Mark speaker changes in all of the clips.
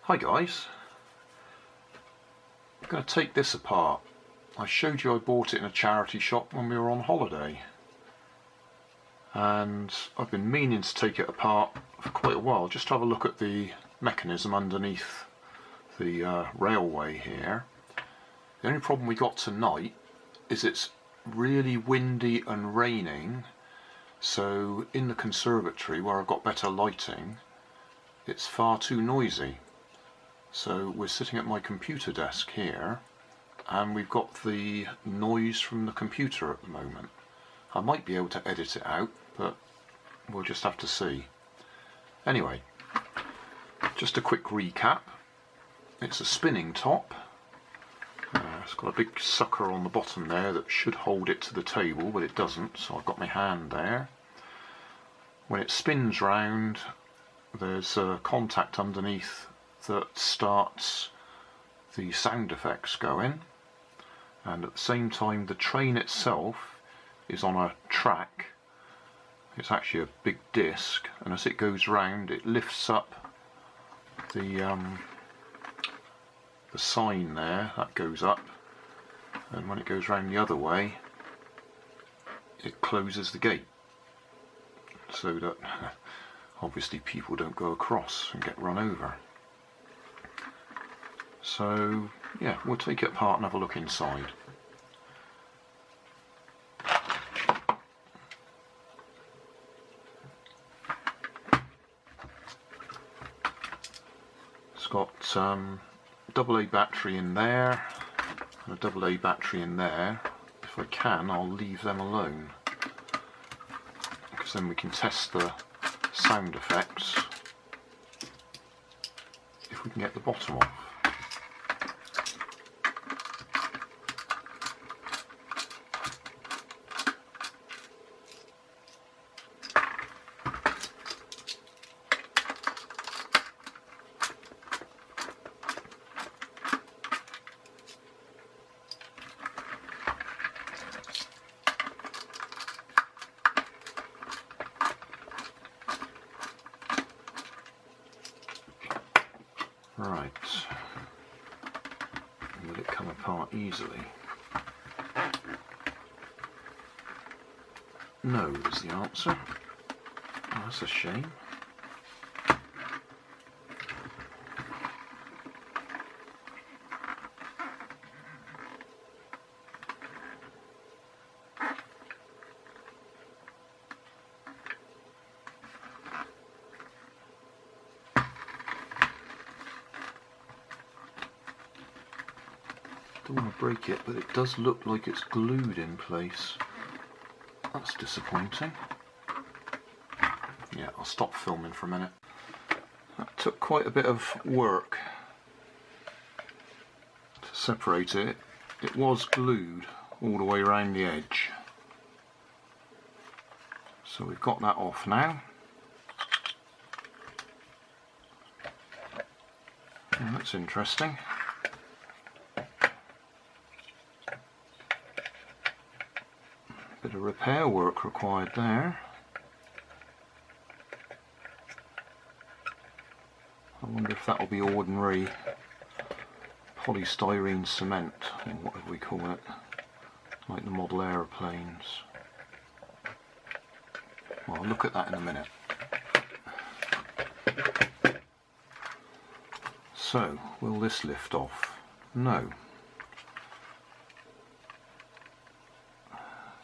Speaker 1: Hi guys, I'm going to take this apart. I showed you I bought it in a charity shop when we were on holiday, and I've been meaning to take it apart for quite a while just to have a look at the mechanism underneath the railway here. The only problem we got tonight is it's really windy and raining, so in the conservatory where I've got better lighting it's far too noisy. So we're sitting at my computer desk here and we've got the noise from the computer at the moment. I might be able to edit it out, but we'll just have to see. Anyway, just a quick recap. It's a spinning top. It's got a big sucker on the bottom there that should hold it to the table, but it doesn't, so I've got my hand there. When it spins round, there's a contact underneath that starts the sound effects going, and at the same time the train itself is on a track. It's actually a big disc, and as it goes round it lifts up the sign there, that goes up, and when it goes round the other way it closes the gate so that obviously people don't go across and get run over. So yeah, we'll take it apart and have a look inside. It's got AA battery in there and a AA battery in there. If I can, I'll leave them alone, because then we can test the sound effects if we can get the bottom off. Right, will it come apart easily? No is the answer. Oh, that's a shame. Don't want to break it, but it does look like it's glued in place. That's disappointing. Yeah, I'll stop filming for a minute. That took quite a bit of work to separate it. It was glued all the way around the edge. So we've got that off now. Oh, that's interesting. Bit of repair work required there. I wonder if that'll be ordinary polystyrene cement, or whatever we call it, like the model aeroplanes. Well, I'll look at that in a minute. So, will this lift off? No.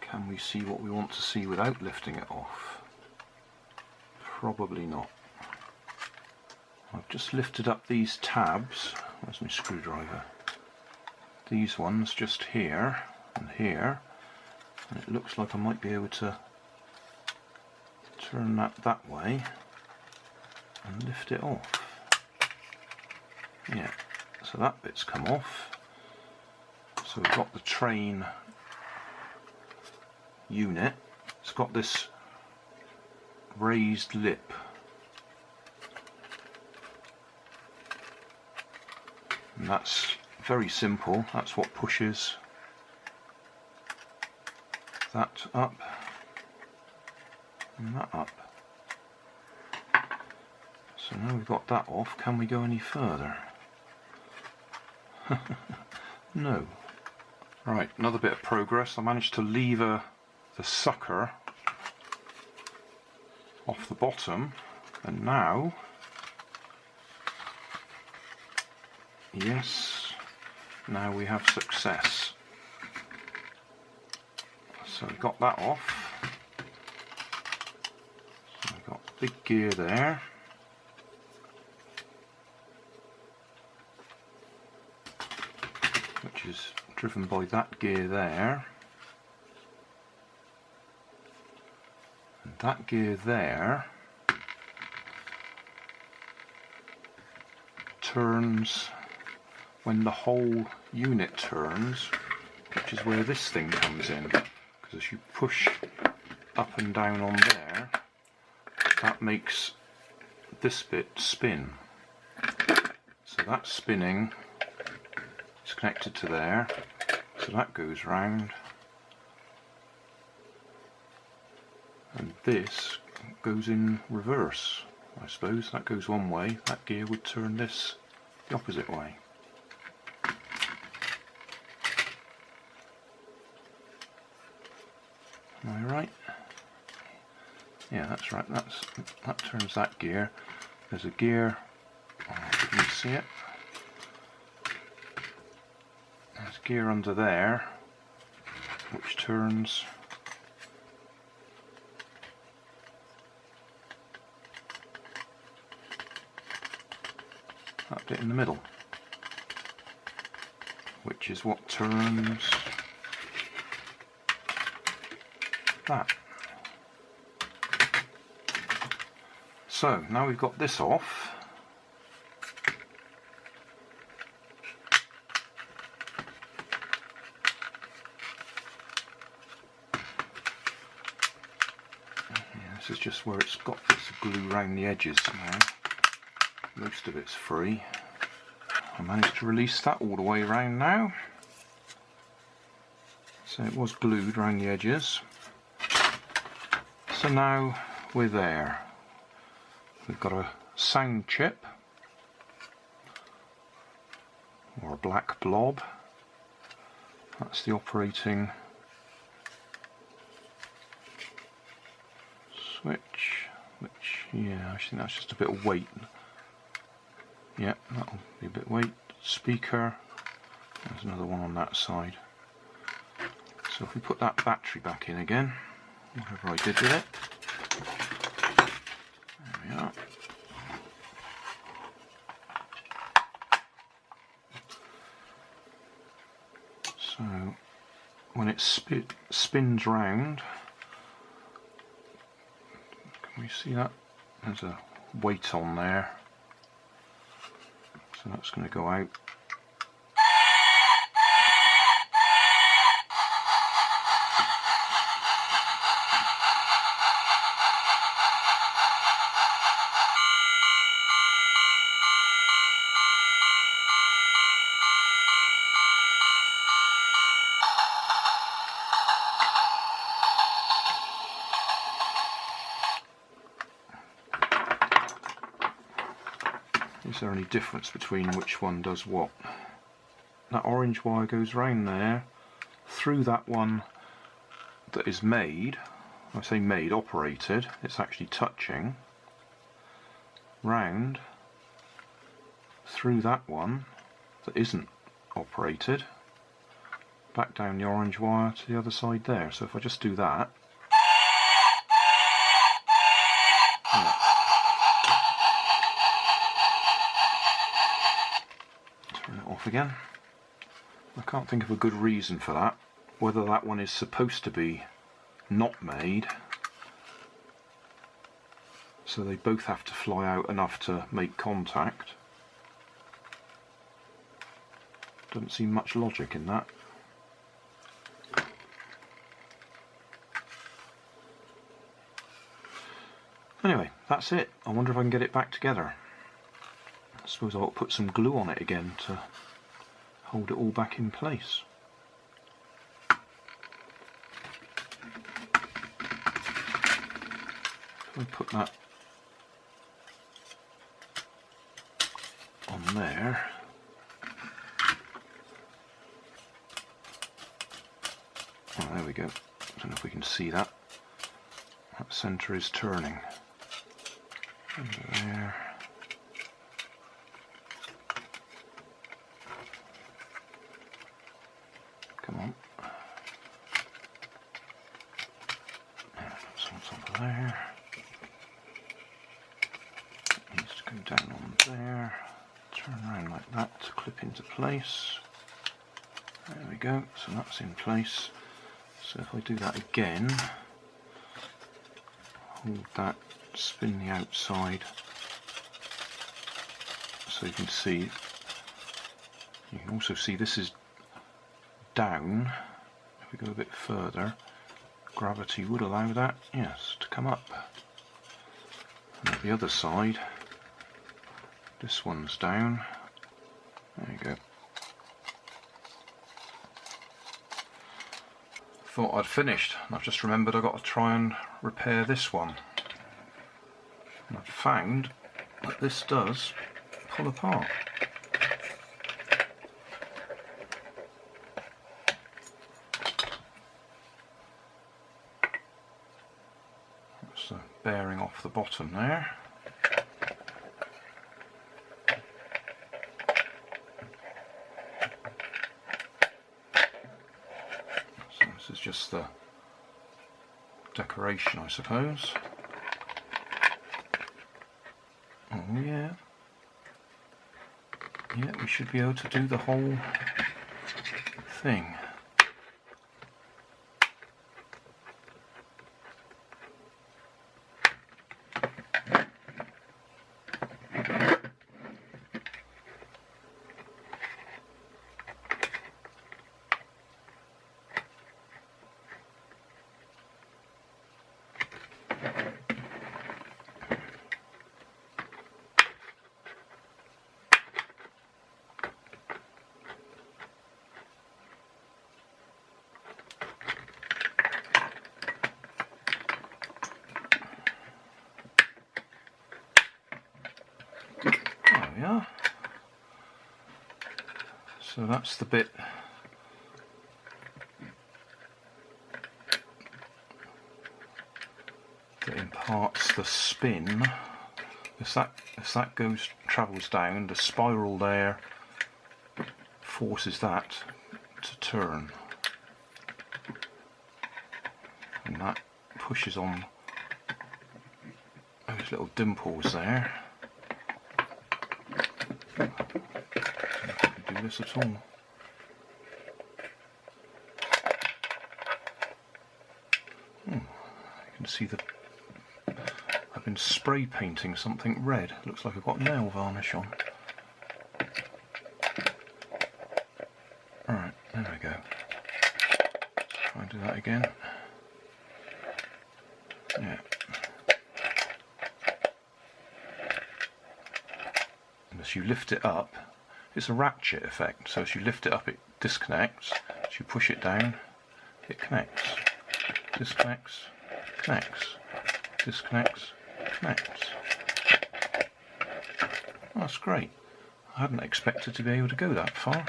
Speaker 1: Can we see what we want to see without lifting it off? Probably not. I've just lifted up these tabs. Where's my screwdriver? These ones just here and here, and it looks like I might be able to turn that way and lift it off. Yeah, so that bit's come off. So we've got the train unit. It's got this raised lip, and that's very simple. That's what pushes that up and that up. So now we've got that off, can we go any further? No. Right, another bit of progress. I managed to lever the sucker off the bottom, and now, yes, now we have success. So we got that off. So we've got the big gear there. Which is driven by that gear there. And that gear there turns when the whole unit turns, which is where this thing comes in. Because as you push up and down on there, that makes this bit spin. So that's spinning. It's connected to there, so that goes round, and this goes in reverse. I suppose that goes one way, that gear would turn this the opposite way. Am I right? Yeah, that's right. That turns that gear. There's a gear. Oh, can you see it? There's gear under there, which turns that bit in the middle, which is what turns that. So now we've got this off. This is just where it's got bits of glue around the edges now. Most of it's free. I managed to release that all the way around now. So it was glued around the edges. So now we're there. We've got a sound chip, or a black blob. That's the operating switch, which, yeah, I think that's just a bit of weight. Yeah, that'll be a bit of weight. Speaker, there's another one on that side. So if we put that battery back in again, whatever I did with it, there we are. So when it spins round, can we see that? There's a weight on there, so that's going to go out. Is there any difference between which one does what? That orange wire goes round there, through that one that is made, I say made, operated, it's actually touching, round, through that one that isn't operated, back down the orange wire to the other side there. So if I just do that, yeah. Turn it off again. I can't think of a good reason for that, whether that one is supposed to be not made, so they both have to fly out enough to make contact. Doesn't seem much logic in that. Anyway, that's it. I wonder if I can get it back together. I suppose I'll put some glue on it again to hold it all back in place. If I put that there. Oh, there we go. I don't know if we can see that. That centre is turning. Under there. Come on. That's on top of there. It needs to go down on there. Turn around like that to clip into place. There we go. So that's in place. So if I do that again, hold that, spin the outside, so you can see. You can also see this is down. If we go a bit further, gravity would allow that, yes, to come up. And at the other side, this one's down. There you go. Thought I'd finished, and I've just remembered I've got to try and repair this one. And I've found that this does pull apart. That's the bearing off the bottom there. This is just the decoration, I suppose. Oh yeah. Yeah, we should be able to do the whole thing. Yeah. So that's the bit that imparts the spin. If that travels down, the spiral there forces that to turn, and that pushes on those little dimples there. Do this at all. You can see that I've been spray painting something red. Looks like I've got nail varnish on. Alright, there we go. Try and do that again. Yeah. And as you lift it up, it's a ratchet effect, so as you lift it up it disconnects, as you push it down it connects, disconnects, connects, disconnects, connects. Oh, that's great. I hadn't expected to be able to go that far.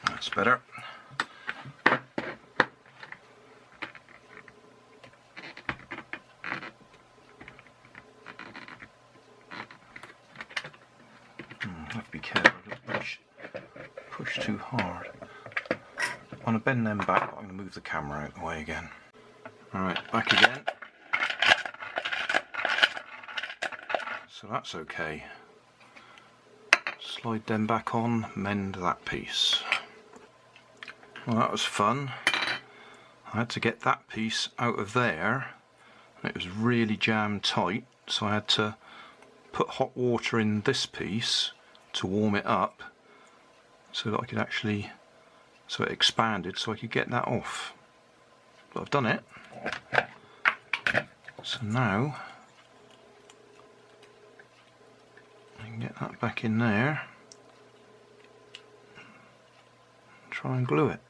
Speaker 1: That's better. Have to be careful, don't push too hard. I'm going to bend them back, but I'm going to move the camera out of the way again. Alright, back again. So that's okay. Slide them back on, mend that piece. Well, that was fun. I had to get that piece out of there, and it was really jammed tight, so I had to put hot water in this piece to warm it up so that I could actually, so it expanded so I could get that off. But I've done it. So now I can get that back in there and try and glue it.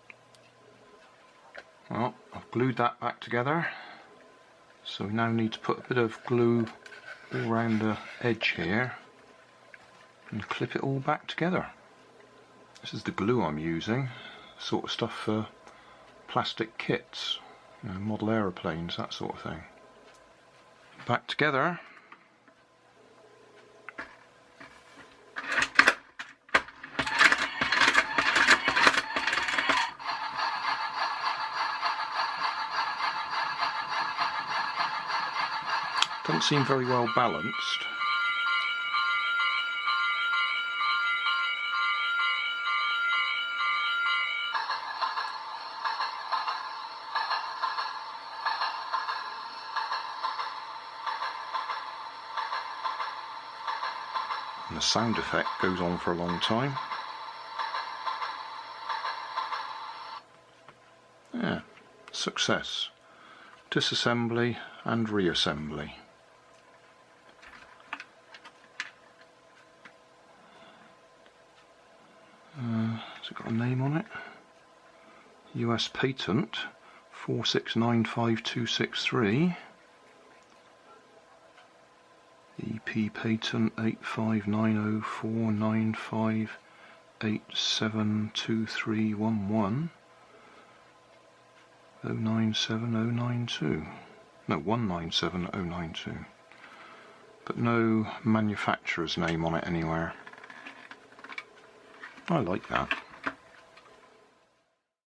Speaker 1: Well, I've glued that back together, so we now need to put a bit of glue all around the edge here. and clip it all back together. This is the glue I'm using, sort of stuff for plastic kits, you know, model aeroplanes, that sort of thing. Back together. Doesn't seem very well balanced. And the sound effect goes on for a long time. Yeah, success. Disassembly and reassembly. Has it got a name on it? US patent 4695263. EP patent 8590495872311 097092. No, 197092. But no manufacturer's name on it anywhere. I like that.